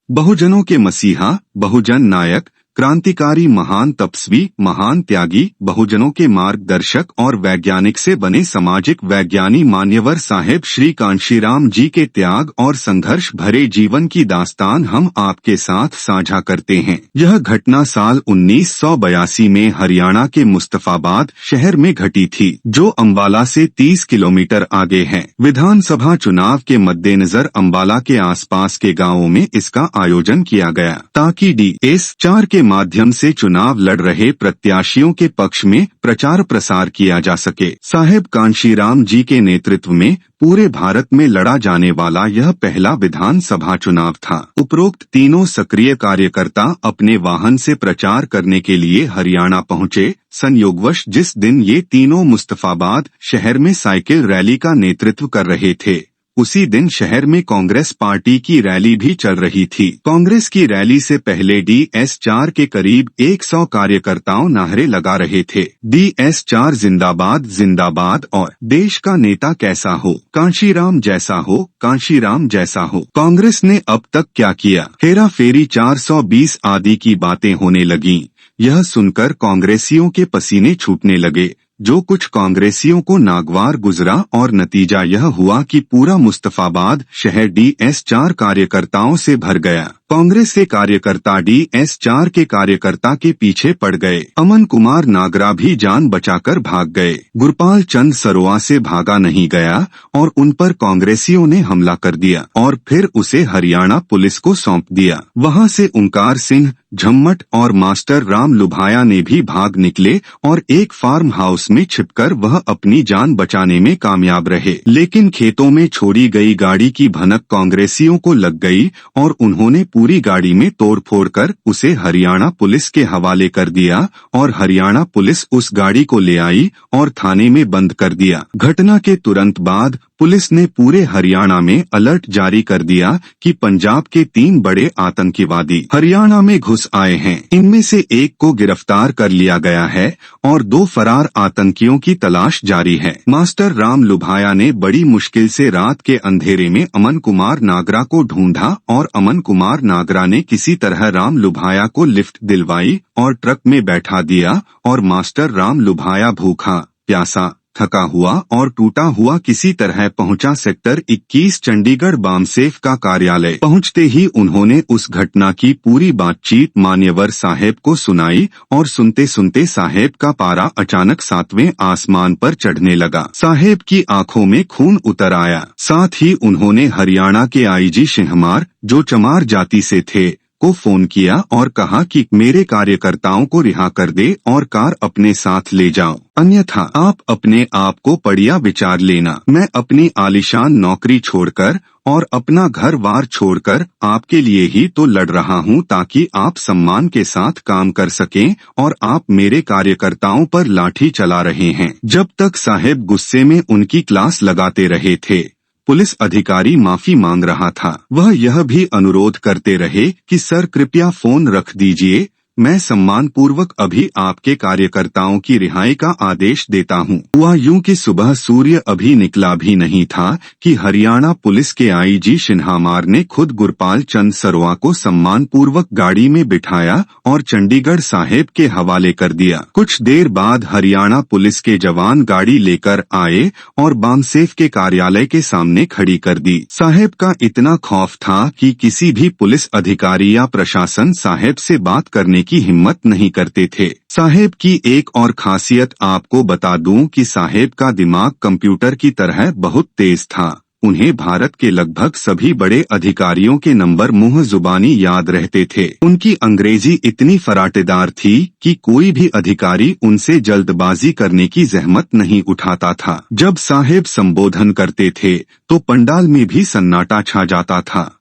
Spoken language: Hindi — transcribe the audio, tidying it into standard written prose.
बहुजनों के मसीहा, बहुजन नायक, क्रांतिकारी, महान तपस्वी, महान त्यागी, बहुजनों के मार्गदर्शक और वैज्ञानिक से बने सामाजिक वैज्ञानिक मान्यवर साहेब श्री कांशीराम जी के त्याग और संघर्ष भरे जीवन की दास्तान हम आपके साथ साझा करते हैं। यह घटना साल 1982 में हरियाणा के मुस्तफाबाद शहर में घटी थी, जो अंबाला से 30 किलोमीटर आगे है। विधानसभा चुनाव के मद्देनजर अंबाला के आसपास के गाँवों में इसका आयोजन किया गया ताकि DS4 के माध्यम से चुनाव लड़ रहे प्रत्याशियों के पक्ष में प्रचार प्रसार किया जा सके। साहेब कांशीराम जी के नेतृत्व में पूरे भारत में लड़ा जाने वाला यह पहला विधानसभा चुनाव था। उपरोक्त तीनों सक्रिय कार्यकर्ता अपने वाहन से प्रचार करने के लिए हरियाणा पहुंचे। संयोगवश जिस दिन ये तीनों मुस्तफाबाद शहर में साइकिल रैली का नेतृत्व कर रहे थे, उसी दिन शहर में कांग्रेस पार्टी की रैली भी चल रही थी। कांग्रेस की रैली से पहले DS4 के करीब 100 कार्यकर्ताओं नारे लगा रहे थे, DS4 जिंदाबाद जिंदाबाद और देश का नेता कैसा हो, कांशीराम जैसा हो, कांशीराम जैसा हो। कांग्रेस ने अब तक क्या किया, हेरा फेरी 420 आदि की बातें होने लगीं। यह सुनकर कांग्रेसियों के पसीने छूटने लगे। जो कुछ कांग्रेसियों को नागवार गुजरा और नतीजा यह हुआ कि पूरा मुस्तफाबाद शहर DS4 कार्यकर्ताओं से भर गया। कांग्रेस के कार्यकर्ता DS4 के कार्यकर्ता के पीछे पड़ गए। अमन कुमार नागरा भी जान बचाकर भाग गए। गुरपाल चंद सरोआ से भागा नहीं गया और उन पर कांग्रेसियों ने हमला कर दिया और फिर उसे हरियाणा पुलिस को सौंप दिया। वहां से ओंकार सिंह, झम्मट और मास्टर राम लुभाया ने भी भाग निकले और एक फार्म हाउस में छिपकर वह अपनी जान बचाने में कामयाब रहे। लेकिन खेतों में छोड़ी गई गाड़ी की भनक कांग्रेसियों को लग गई और उन्होंने पूरी गाड़ी में तोड़फोड़ कर उसे हरियाणा पुलिस के हवाले कर दिया और हरियाणा पुलिस उस गाड़ी को ले आई और थाने में बंद कर दिया। घटना के तुरंत बाद पुलिस ने पूरे हरियाणा में अलर्ट जारी कर दिया कि पंजाब के 3 बड़े आतंकवादी हरियाणा में घुस आए हैं। इनमें से एक को गिरफ्तार कर लिया गया है और 2 फरार आतंकियों की तलाश जारी है। मास्टर राम लुभाया ने बड़ी मुश्किल से रात के अंधेरे में अमन कुमार नागरा को ढूंढा और अमन कुमार नागरा ने किसी तरह राम लुभाया को लिफ्ट दिलवाई और ट्रक में बैठा दिया और मास्टर राम लुभाया भूखा, प्यासा, थका हुआ और टूटा हुआ किसी तरह पहुंचा सेक्टर 21 चंडीगढ़ बामसेफ का कार्यालय। पहुंचते ही उन्होंने उस घटना की पूरी बातचीत मान्यवर साहेब को सुनाई और सुनते सुनते साहेब का पारा अचानक 7वें आसमान पर चढ़ने लगा। साहेब की आंखों में खून उतर आया। साथ ही उन्होंने हरियाणा के IG सिंहमार, जो चमार जाति से थे, को फोन किया और कहा कि मेरे कार्यकर्ताओं को रिहा कर दे और कार अपने साथ ले जाओ, अन्यथा आप अपने आप को पड़िया विचार लेना। मैं अपनी आलीशान नौकरी छोड़कर और अपना घर वार छोड़कर आपके लिए ही तो लड़ रहा हूं ताकि आप सम्मान के साथ काम कर सकें और आप मेरे कार्यकर्ताओं पर लाठी चला रहे हैं। जब तक साहेब गुस्से में उनकी क्लास लगाते रहे थे, पुलिस अधिकारी माफी मांग रहा था। वह यह भी अनुरोध करते रहे कि सर कृपया फोन रख दीजिए, मैं सम्मान पूर्वक अभी आपके कार्यकर्ताओं की रिहाई का आदेश देता हूं। हुआ यूं कि सुबह सूर्य अभी निकला भी नहीं था कि हरियाणा पुलिस के IG सिन्हामार ने खुद गुरपाल चंद सरोआ को सम्मान पूर्वक गाड़ी में बिठाया और चंडीगढ़ साहेब के हवाले कर दिया। कुछ देर बाद हरियाणा पुलिस के जवान गाड़ी लेकर आए और बामसेफ के कार्यालय के सामने खड़ी कर दी। साहेब का इतना खौफ था कि किसी भी पुलिस अधिकारी या प्रशासन साहेब से बात करने की हिम्मत नहीं करते थे। साहेब की एक और खासियत आपको बता दूं कि साहेब का दिमाग कंप्यूटर की तरह बहुत तेज था। उन्हें भारत के लगभग सभी बड़े अधिकारियों के नंबर मुंह जुबानी याद रहते थे। उनकी अंग्रेजी इतनी फराटेदार थी कि कोई भी अधिकारी उनसे जल्दबाजी करने की जहमत नहीं उठाता था। जब साहेब संबोधन करते थे तो पंडाल में भी सन्नाटा छा जाता था।